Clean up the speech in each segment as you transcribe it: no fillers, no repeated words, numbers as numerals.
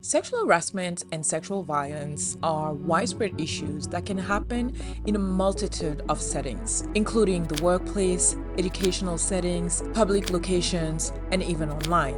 Sexual harassment and sexual violence are widespread issues that can happen in a multitude of settings, including the workplace, educational settings, public locations, and even online.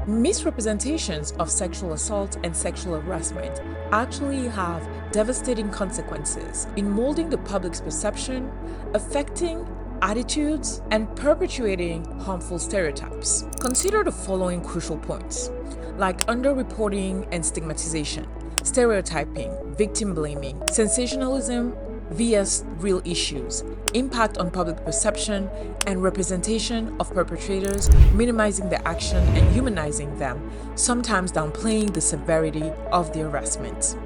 Misrepresentations of sexual assault and sexual harassment actually have devastating consequences in molding the public's perception, affecting attitudes, and perpetuating harmful stereotypes. Consider the following crucial points, like underreporting and stigmatization, stereotyping, victim blaming, sensationalism vs. real issues, impact on public perception, and representation of perpetrators, minimizing their action and humanizing them, sometimes downplaying the severity of the harassment.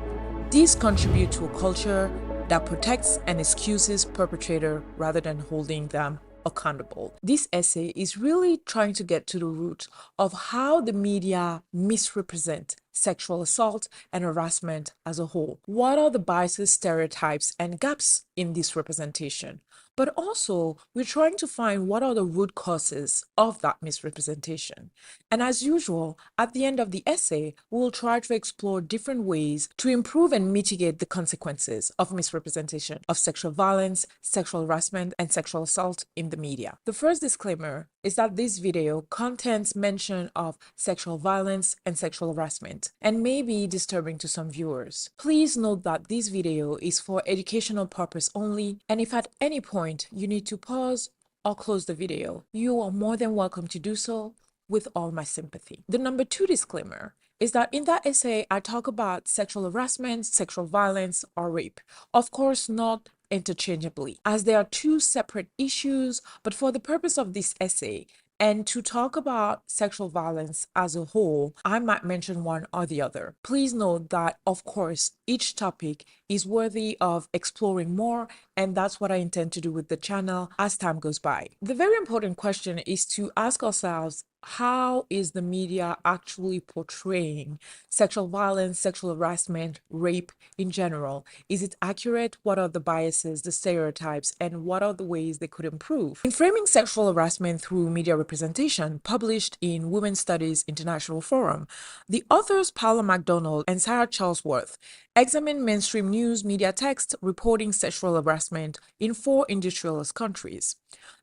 These contribute to a culture that protects and excuses perpetrator rather than holding them accountable. This essay is really trying to get to the root of how the media misrepresent sexual assault and harassment as a whole. What are the biases, stereotypes, and gaps in this representation? But also, we're trying to find what are the root causes of that misrepresentation. And as usual, at the end of the essay, we'll try to explore different ways to improve and mitigate the consequences of misrepresentation of sexual violence, sexual harassment, and sexual assault in the media. The first disclaimer is that this video contains mention of sexual violence and sexual harassment and may be disturbing to some viewers. Please note that this video is for educational purpose only, and if at any point you need to pause or close the video, you are more than welcome to do so with all my sympathy. The number 2 disclaimer is that in that essay, I talk about sexual harassment, sexual violence, or rape. Of course, not interchangeably, as they are two separate issues, but for the purpose of this essay, and to talk about sexual violence as a whole, I might mention one or the other. Please note that, of course, each topic is worthy of exploring more, and that's what I intend to do with the channel as time goes by. The very important question is to ask ourselves, how is the media actually portraying sexual violence, sexual harassment, rape in general? Is it accurate? What are the biases, the stereotypes, and what are the ways they could improve? In Framing Sexual Harassment Through Media Representation, published in Women's Studies International Forum, the authors Paula McDonald and Sarah Charlesworth examine mainstream news media text reporting sexual harassment in 4 industrialist countries.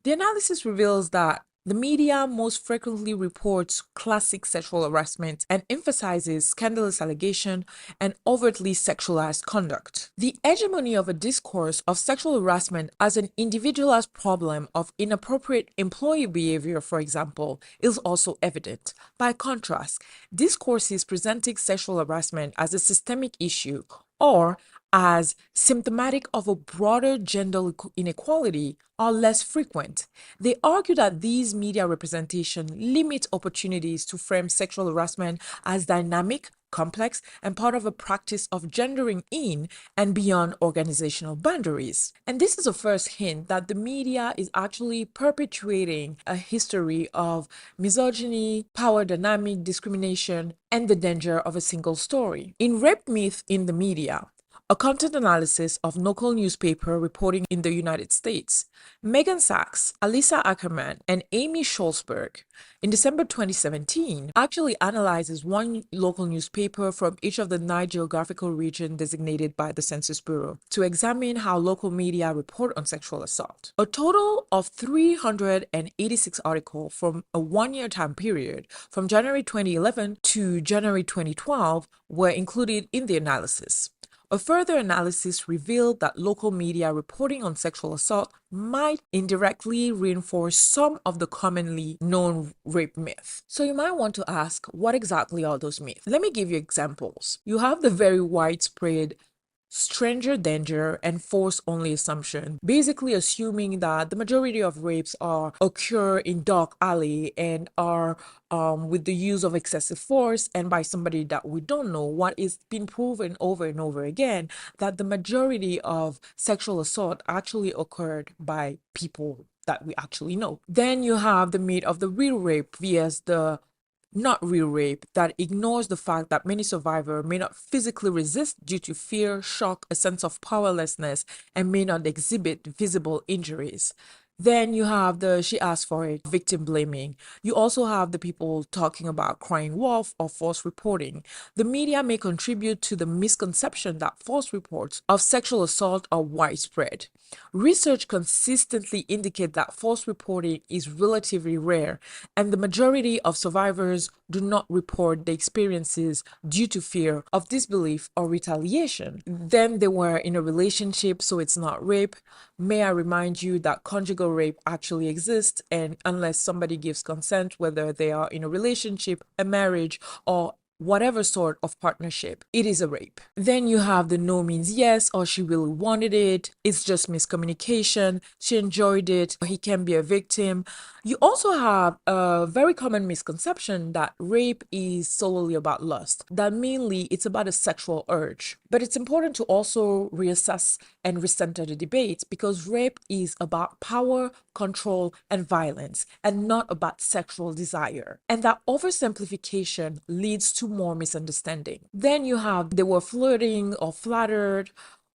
The analysis reveals that the media most frequently reports classic sexual harassment and emphasizes scandalous allegation and overtly sexualized conduct. The hegemony of a discourse of sexual harassment as an individualized problem of inappropriate employee behavior, for example, is also evident. By contrast, discourses presenting sexual harassment as a systemic issue or as symptomatic of a broader gender inequality are less frequent. They argue that these media representation limit opportunities to frame sexual harassment as dynamic, complex, and part of a practice of gendering in and beyond organizational boundaries. And this is a first hint that the media is actually perpetuating a history of misogyny, power dynamic, discrimination, and the danger of a single story. In Rape Myth in the Media, a content analysis of local newspaper reporting in the United States, Megan Sachs, Alyssa Ackerman, and Amy Schultzberg in December 2017 actually analyzes one local newspaper from each of the 9 geographical regions designated by the Census Bureau to examine how local media report on sexual assault. A total of 386 articles from a 1-year time period from January 2011 to January 2012 were included in the analysis. A further analysis revealed that local media reporting on sexual assault might indirectly reinforce some of the commonly known rape myths. So you might want to ask, what exactly are those myths? Let me give you examples. You have the very widespread stranger danger and force only assumption, basically assuming that the majority of rapes occur in dark alley and are with the use of excessive force and by somebody that we don't know. What is been proven over and over again, that the majority of sexual assault actually occurred by people that we actually know. Then you have the myth of the real rape vs the not real rape, that ignores the fact that many survivors may not physically resist due to fear, shock, a sense of powerlessness, and may not exhibit visible injuries. Then you have the she asked for it, victim blaming. You also have the people talking about crying wolf or false reporting. The media may contribute to the misconception that false reports of sexual assault are widespread. Research consistently indicates that false reporting is relatively rare, and the majority of survivors do not report the experiences due to fear of disbelief or retaliation. Then they were in a relationship, so it's not rape. May I remind you that conjugal rape actually exists, and unless somebody gives consent, whether they are in a relationship, a marriage, or whatever sort of partnership, it is a rape. Then you have the no means yes, or she really wanted it, it's just miscommunication, she enjoyed it, or he can be a victim. You also have a very common misconception that rape is solely about lust, that mainly it's about a sexual urge. But it's important to also reassess and recenter the debate, because rape is about power, control, and violence, and not about sexual desire. And that oversimplification leads to more misunderstanding. Then you have they were flirting or flattered.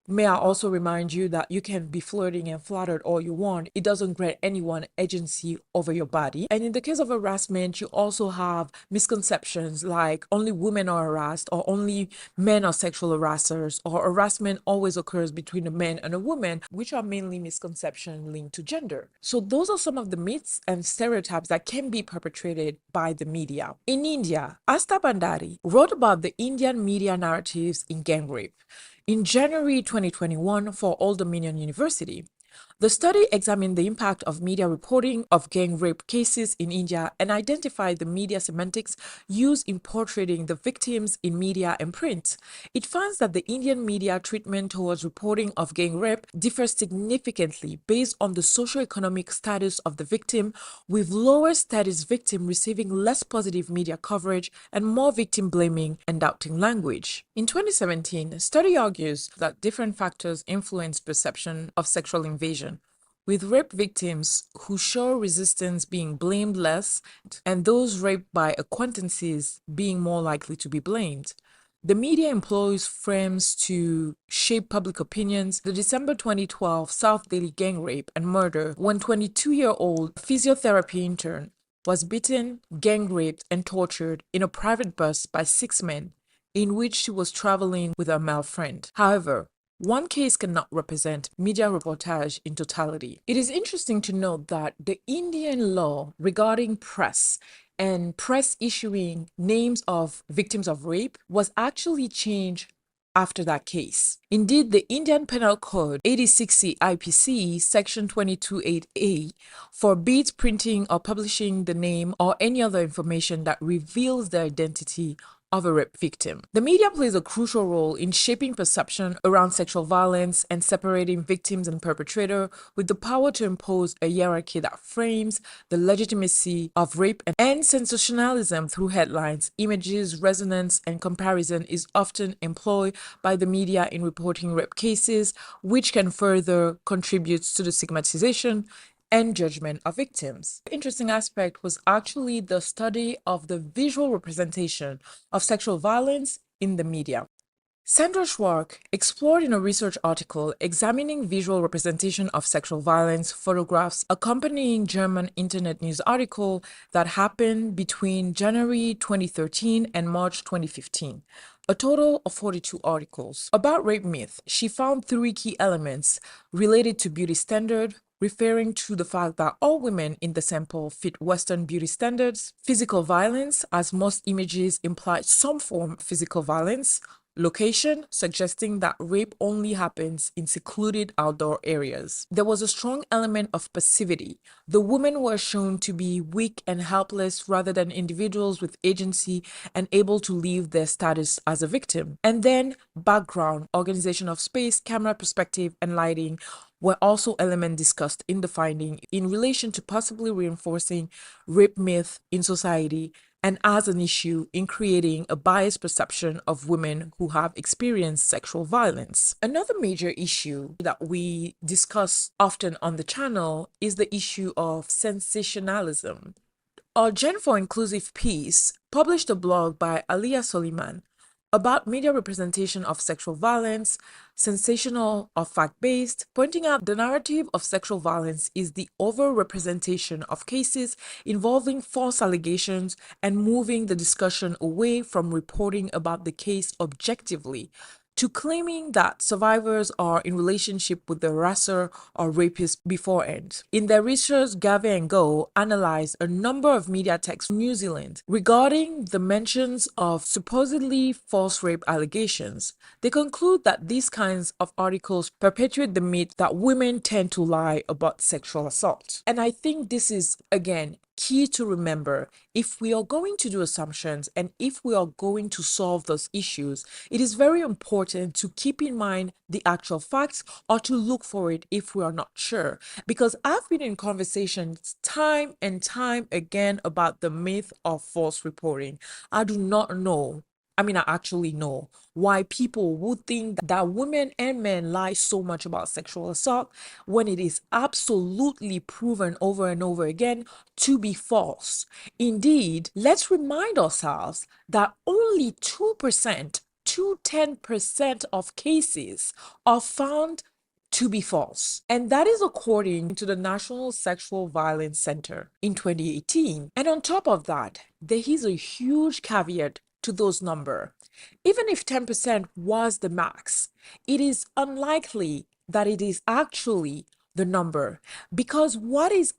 May I also remind you that you can be flirting and flattered all you want. It doesn't grant anyone agency over your body. And in the case of harassment, you also have misconceptions like only women are harassed, or only men are sexual harassers, or harassment always occurs between a man and a woman, which are mainly misconceptions linked to gender. So those are some of the myths and stereotypes that can be perpetrated by the media. In India, Asta Bandari wrote about the Indian media narratives in gang rape in January 2021 for Old Dominion University. The study examined the impact of media reporting of gang rape cases in India and identified the media semantics used in portraying the victims in media and print. It finds that the Indian media treatment towards reporting of gang rape differs significantly based on the socioeconomic status of the victim, with lower status victim receiving less positive media coverage and more victim blaming and doubting language. In 2017, a study argues that different factors influence perception of sexual invasion, with rape victims who show resistance being blamed less and those raped by acquaintances being more likely to be blamed. The media employs frames to shape public opinions. The December 2012 South Delhi gang rape and murder, when 22-year-old physiotherapy intern was beaten, gang raped, and tortured in a private bus by 6 men, in which she was traveling with a male friend. However, one case cannot represent media reportage in totality. It is interesting to note that the Indian law regarding press and press issuing names of victims of rape was actually changed after that case. Indeed, the Indian Penal Code 86C IPC section 228A forbids printing or publishing the name or any other information that reveals the identity of a rape victim. The media plays a crucial role in shaping perception around sexual violence and separating victims and perpetrator, with the power to impose a hierarchy that frames the legitimacy of rape, and sensationalism through headlines, images, resonance, and comparison is often employed by the media in reporting rape cases, which can further contribute to the stigmatization and judgment of victims. The interesting aspect was actually the study of the visual representation of sexual violence in the media. Sandra's work explored in a research article examining visual representation of sexual violence photographs accompanying German internet news article that happened between January 2013 and March 2015. A total of 42 articles. About rape myth, she found 3 key elements related to beauty standard, referring to the fact that all women in the sample fit Western beauty standards, physical violence, as most images imply some form of physical violence, location, suggesting that rape only happens in secluded outdoor areas. There was a strong element of passivity. The women were shown to be weak and helpless rather than individuals with agency and able to leave their status as a victim. And then background, organization of space, camera perspective, and lighting were also elements discussed in the finding in relation to possibly reinforcing rape myth in society and as an issue in creating a biased perception of women who have experienced sexual violence. Another major issue that we discuss often on the channel is the issue of sensationalism. Our Gen 4 Inclusive piece published a blog by Aaliyah Soliman about media representation of sexual violence, sensational or fact-based, pointing out the narrative of sexual violence is the overrepresentation of cases involving false allegations and moving the discussion away from reporting about the case objectively to claiming that survivors are in relationship with the harasser or rapist beforehand. In their research, 𝗣𝗥𝗢𝗗𝗨𝗖𝗧𝗦 analyzed a number of media texts from New Zealand regarding the mentions of supposedly false rape allegations. They conclude that these kinds of articles perpetuate the myth that women tend to lie about sexual assault. And I think this is, again, key to remember. If we are going to do assumptions and if we are going to solve those issues, it is very important to keep in mind the actual facts or to look for it if we are not sure. Because I've been in conversations time and time again about the myth of false reporting. I do not know. I actually know why people would think that women and men lie so much about sexual assault when it is absolutely proven over and over again to be false. Indeed, let's remind ourselves that only 2% to 10% of cases are found to be false. And that is according to the National Sexual Violence Center in 2018. And on top of that, there is a huge caveat to those numbers. Even if 10% was the max, it is unlikely that it is actually the number, because what is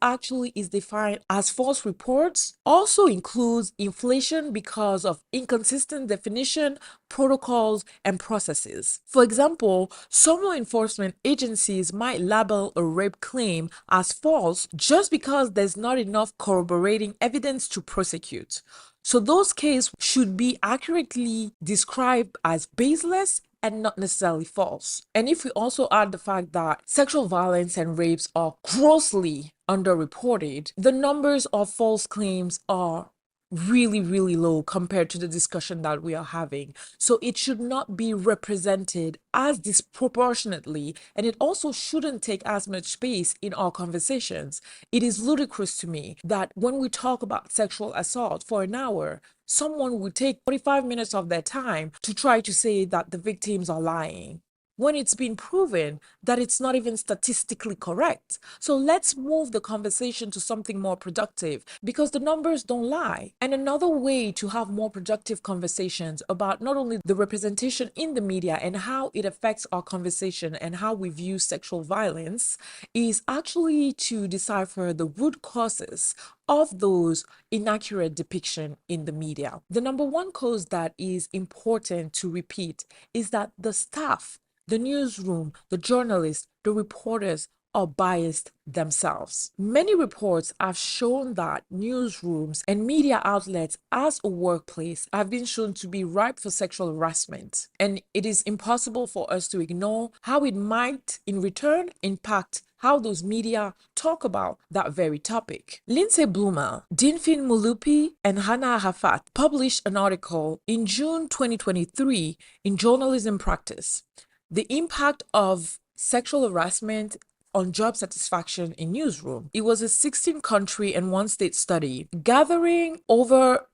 defined as false reports also includes inflation because of inconsistent definition, protocols, and processes. For example, some law enforcement agencies might label a rape claim as false just because there's not enough corroborating evidence to prosecute. So those cases should be accurately described as baseless and not necessarily false. And if we also add the fact that sexual violence and rapes are grossly underreported, the numbers of false claims are really, really low compared to the discussion that we are having. So it should not be represented as disproportionately, and it also shouldn't take as much space in our conversations. It is ludicrous to me that when we talk about sexual assault for an hour, someone would take 45 minutes of their time to try to say that the victims are lying, when it's been proven that it's not even statistically correct. So let's move the conversation to something more productive, because the numbers don't lie. And another way to have more productive conversations about not only the representation in the media and how it affects our conversation and how we view sexual violence is actually to decipher the root causes of those inaccurate depiction in the media. The number one cause that is important to repeat is that the staff, the newsroom, the journalists, the reporters are biased themselves. Many reports have shown that newsrooms and media outlets as a workplace have been shown to be ripe for sexual harassment. And it is impossible for us to ignore how it might, in return, impact how those media talk about that very topic. Lindsay Bloomer, Dinfin Mulupi, and Hannah Hafat published an article in June 2023 in Journalism Practice, The Impact of Sexual Harassment on Job Satisfaction in Newsroom. It was a 16-country and one-state study gathering over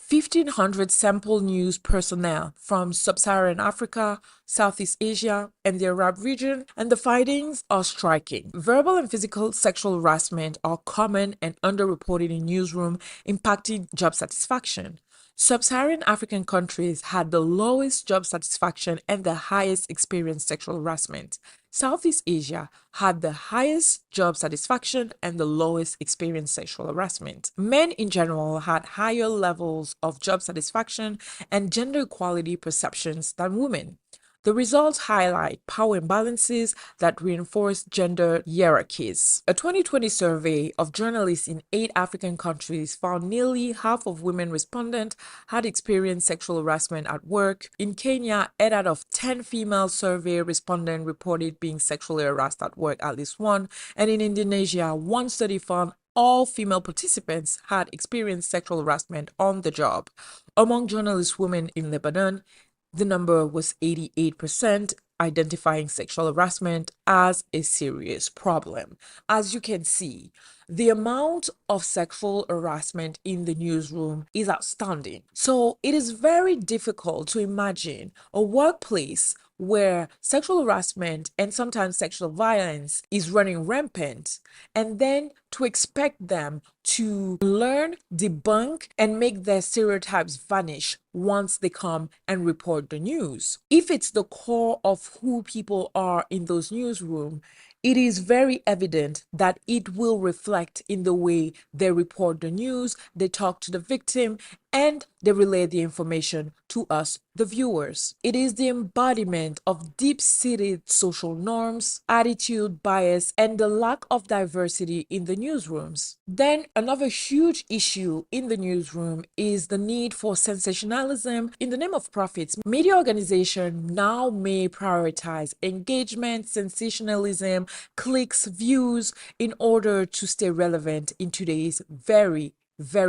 1,500 sample news personnel from Sub-Saharan Africa, Southeast Asia, and the Arab region, and the findings are striking. Verbal and physical sexual harassment are common and underreported in newsroom, impacting job satisfaction. Sub-Saharan African countries had the lowest job satisfaction and the highest experienced sexual harassment. Southeast Asia had the highest job satisfaction and the lowest experienced sexual harassment. Men in general had higher levels of job satisfaction and gender equality perceptions than women. The results highlight power imbalances that reinforce gender hierarchies. A 2020 survey of journalists in 8 African countries found nearly half of women respondents had experienced sexual harassment at work. In Kenya, 8 out of 10 female survey respondents reported being sexually harassed at work at least once. And in Indonesia, one study found all female participants had experienced sexual harassment on the job. Among journalist women in Lebanon, the number was 88%, identifying sexual harassment as a serious problem. As you can see, the amount of sexual harassment in the newsroom is outstanding. So it is very difficult to imagine a workplace where sexual harassment and sometimes sexual violence is running rampant, and then to expect them to learn, debunk, and make their stereotypes vanish once they come and report the news. If it's the core of who people are in those newsrooms, it is very evident that it will reflect in the way they report the news, they talk to the victim, and they relay the information to us, the viewers. It is the embodiment of deep-seated social norms, attitude, bias, and the lack of diversity in the newsrooms. Then another huge issue in the newsroom is the need for sensationalism in the name of profits. Media organizations now may prioritize engagement, sensationalism, clicks, views in order to stay relevant in today's very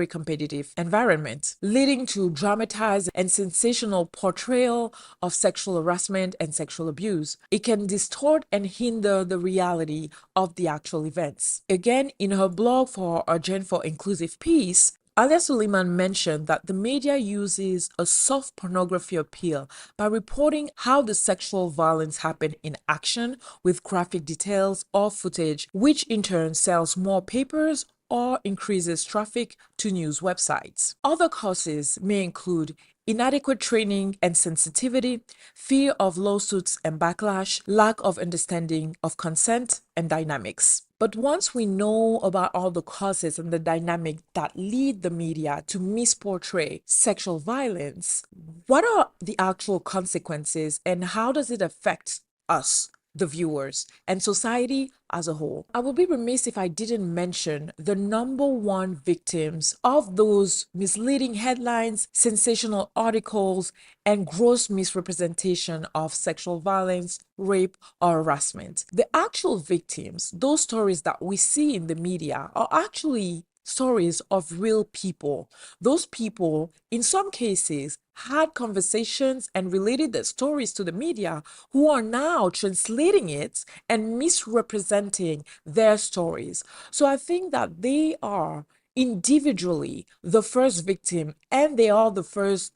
competitive environment, leading to dramatized and sensational portrayal of sexual harassment and sexual abuse. It can distort and hinder the reality of the actual events. Again, in her blog for Urgent for Inclusive Peace, 𝗣𝗨𝗧𝗦 mentioned that the media uses a soft pornography appeal by reporting how the sexual violence happened in action with graphic details or footage, which in turn sells more papers or increases traffic to news websites. Other causes may include inadequate training and sensitivity, fear of lawsuits and backlash, lack of understanding of consent and dynamics. But once we know about all the causes and the dynamic that lead the media to misportray sexual violence, what are the actual consequences and how does it affect us, the viewers, and society as a whole? I would be remiss if I didn't mention the #1 victims of those misleading headlines, sensational articles, and gross misrepresentation of sexual violence, rape, or harassment. The actual victims, those stories that we see in the media, are actually stories of real people. Those people, in some cases, had conversations and related their stories to the media, who are now translating it and misrepresenting their stories. So I think that they are individually the first victim, and they are the first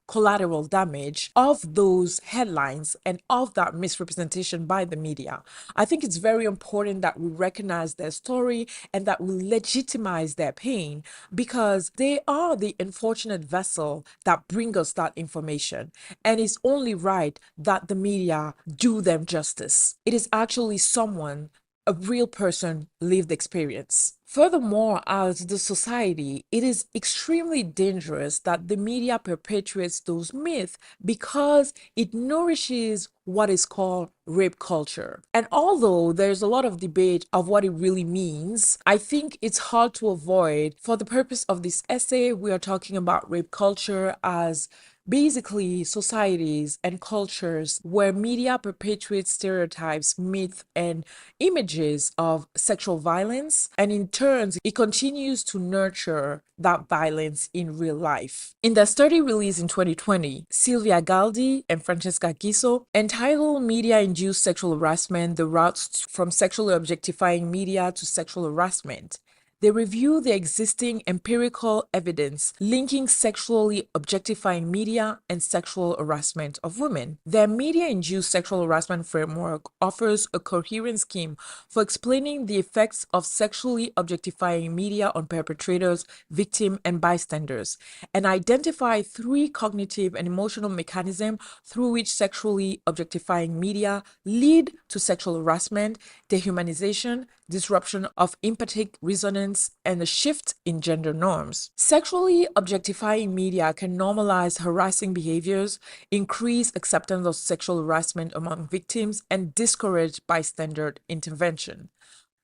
collateral damage of those headlines and of that misrepresentation by the media. I think it's very important that we recognize their story and that we legitimize their pain, because they are the unfortunate vessel that bring us that information. And it's only right that the media do them justice. It is actually someone, a real person, lived experience. Furthermore, as the society, it is extremely dangerous that the media perpetuates those myths because it nourishes what is called rape culture. And although there's a lot of debate of what it really means, I think it's hard to avoid. For the purpose of this essay, we are talking about rape culture as basically societies and cultures where media perpetuates stereotypes, myths, and images of sexual violence, and in turn, it continues to nurture that violence in real life. In their study released in 2020, Sylvia Galdi and Francesca Giso, entitled Media-Induced Sexual Harassment: The Routes from Sexually Objectifying Media to Sexual Harassment, they review the existing empirical evidence linking sexually objectifying media and sexual harassment of women. Their media-induced sexual harassment framework offers a coherent scheme for explaining the effects of sexually objectifying media on perpetrators, victims, and bystanders, and identify 3 cognitive and emotional mechanisms through which sexually objectifying media lead to sexual harassment, dehumanization, disruption of empathic resonance, and a shift in gender norms. Sexually objectifying media can normalize harassing behaviors, increase acceptance of sexual harassment among victims, and discourage bystander intervention.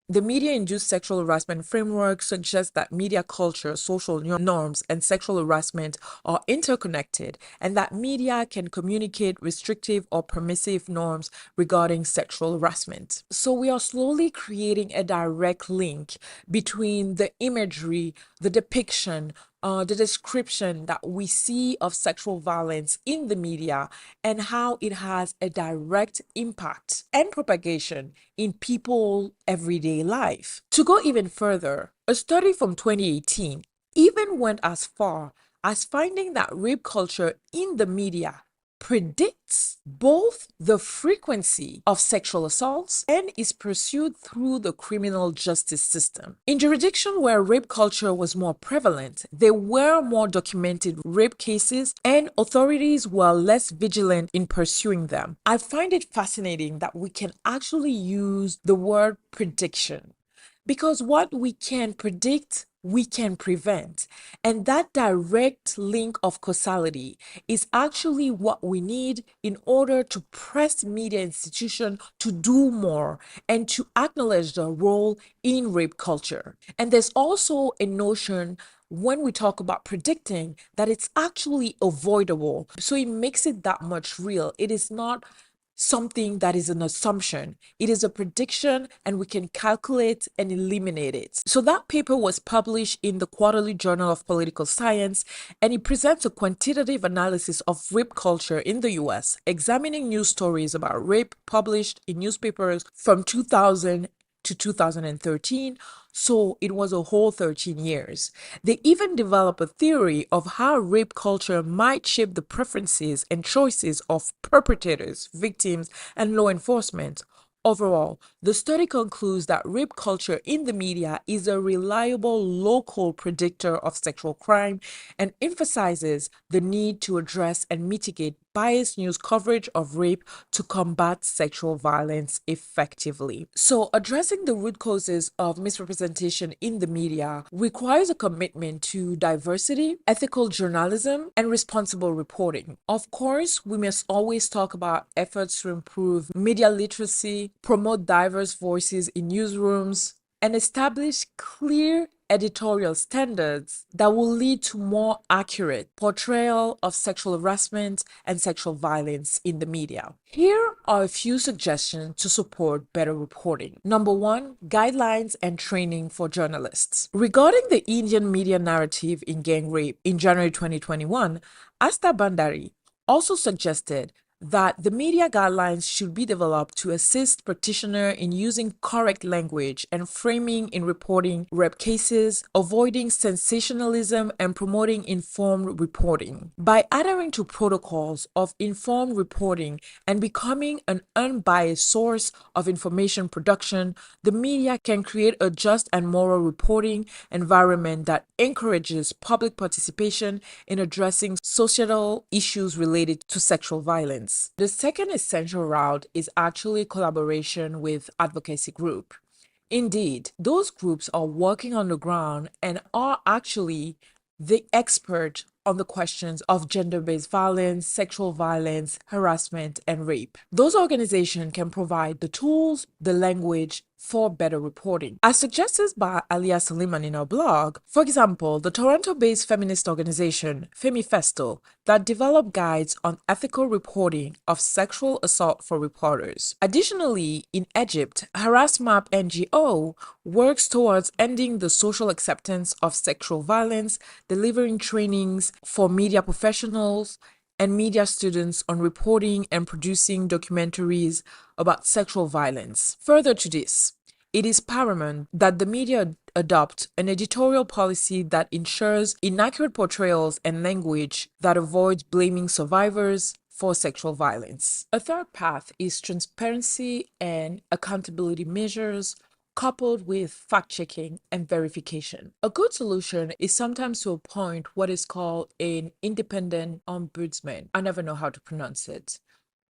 The media-induced sexual harassment framework suggests that media culture, social norms, and sexual harassment are interconnected, and that media can communicate restrictive or permissive norms regarding sexual harassment. So we are slowly creating a direct link between the imagery, the depiction the description that we see of sexual violence in the media and how it has a direct impact and propagation in people's everyday life. To go even further, a study from 2018 even went as far as finding that rape culture in the media predicts both the frequency of sexual assaults and is pursued through the criminal justice system. In jurisdictions where rape culture was more prevalent, there were more documented rape cases and authorities were less vigilant in pursuing them. I find it fascinating that we can actually use the word prediction, because what we can predict, we can prevent. And that direct link of causality is actually what we need in order to press media institutions to do more and to acknowledge their role in rape culture. And there's also a notion when we talk about predicting that it's actually avoidable. So it makes it that much real. It is not something that is an assumption. It is a prediction and we can calculate and eliminate it. So that paper was published in the Quarterly Journal of Political Science, and it presents a quantitative analysis of rape culture in the US, examining news stories about rape published in newspapers from 2000 to 2013, so it was a whole 13 years. They even developed a theory of how rape culture might shape the preferences and choices of perpetrators, victims, and law enforcement. Overall, the study concludes that rape culture in the media is a reliable local predictor of sexual crime and emphasizes the need to address and mitigate biased news coverage of rape to combat sexual violence effectively. So, addressing the root causes of misrepresentation in the media requires a commitment to diversity, ethical journalism, and responsible reporting. Of course, we must always talk about efforts to improve media literacy, promote diverse voices in newsrooms, and establish clear editorial standards that will lead to more accurate portrayal of sexual harassment and sexual violence in the media. Here are a few suggestions to support better reporting. Number one, guidelines and training for journalists. Regarding the Indian media narrative in gang rape in January 2021, Asta Bandari also suggested that the media guidelines should be developed to assist practitioners in using correct language and framing in reporting rape cases, avoiding sensationalism, and promoting informed reporting. By adhering to protocols of informed reporting and becoming an unbiased source of information production, the media can create a just and moral reporting environment that encourages public participation in addressing societal issues related to sexual violence. The second essential route is actually collaboration with advocacy groups. Indeed, those groups are working on the ground and are actually the expert on the questions of gender-based violence, sexual violence, harassment, and rape. Those organizations can provide the tools, the language, for better reporting. As suggested by 𝗣𝗨𝗧𝗦 in our blog, for example, the Toronto-based feminist organization Femifesto that developed guides on ethical reporting of sexual assault for reporters. Additionally, in Egypt, Harassment NGO works towards ending the social acceptance of sexual violence, delivering trainings for media professionals and media students on reporting and producing documentaries about sexual violence. Further to this, it is paramount that the media adopt an editorial policy that ensures inaccurate portrayals and language that avoids blaming survivors for sexual violence. A third path is transparency and accountability measures coupled with fact-checking and verification. A good solution is sometimes to appoint what is called an independent ombudsman. I never know how to pronounce it.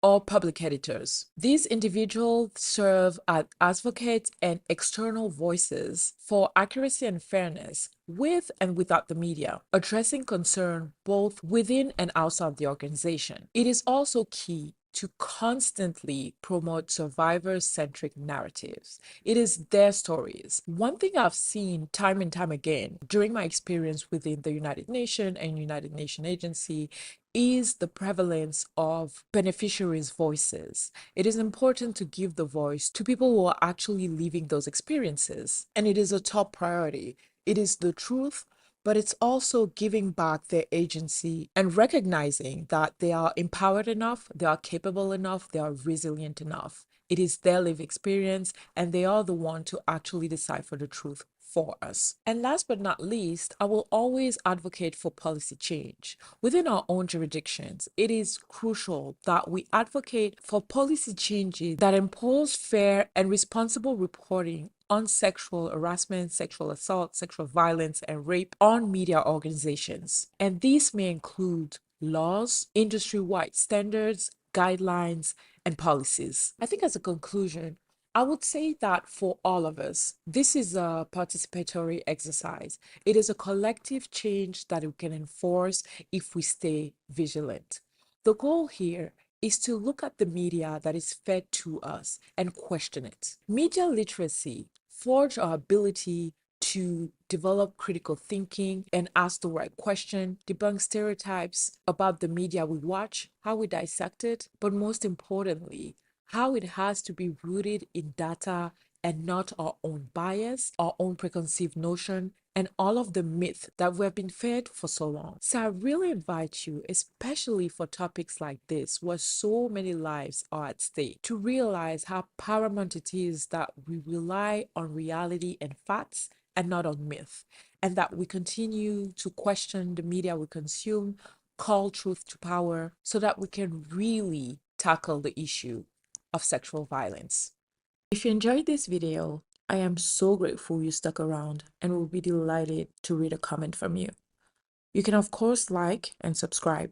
Or public editors. These individuals serve as advocates and external voices for accuracy and fairness with and without the media, addressing concern both within and outside the organization. It is also key to constantly promote survivor-centric narratives. It is their stories. One thing I've seen time and time again during my experience within the United Nations and United Nations Agency is the prevalence of beneficiaries' voices. It is important to give the voice to people who are actually living those experiences, and it is a top priority. It is the truth but it's also giving back their agency and recognizing that they are empowered enough, they are capable enough, they are resilient enough. It is their lived experience, and they are the one to actually decipher the truth for us. And last but not least, I will always advocate for policy change. Within our own jurisdictions, it is crucial that we advocate for policy changes that impose fair and responsible reporting on sexual harassment, sexual assault, sexual violence, and rape on media organizations. And these may include laws, industry-wide standards, guidelines, and policies. I think as a conclusion, I would say that for all of us, this is a participatory exercise. It is a collective change that we can enforce if we stay vigilant. The goal here is to look at the media that is fed to us and question it. Media literacy forge our ability to develop critical thinking and ask the right question, debunk stereotypes about the media we watch, how we dissect it, but most importantly, how it has to be rooted in data and not our own bias, our own preconceived notion, and all of the myth that we have been fed for so long. So I really invite you, especially for topics like this, where so many lives are at stake, to realize how paramount it is that we rely on reality and facts and not on myth, and that we continue to question the media we consume, call truth to power, so that we can really tackle the issue of sexual violence. If you enjoyed this video, I am so grateful you stuck around and will be delighted to read a comment from you. You can of course like and subscribe.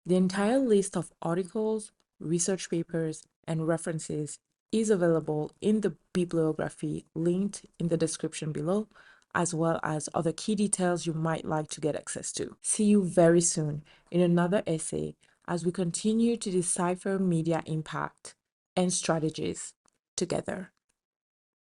The entire list of articles, research papers, and references is available in the bibliography linked in the description below, as well as other key details you might like to get access to. See you very soon in another essay as we continue to decipher media impact and strategies together.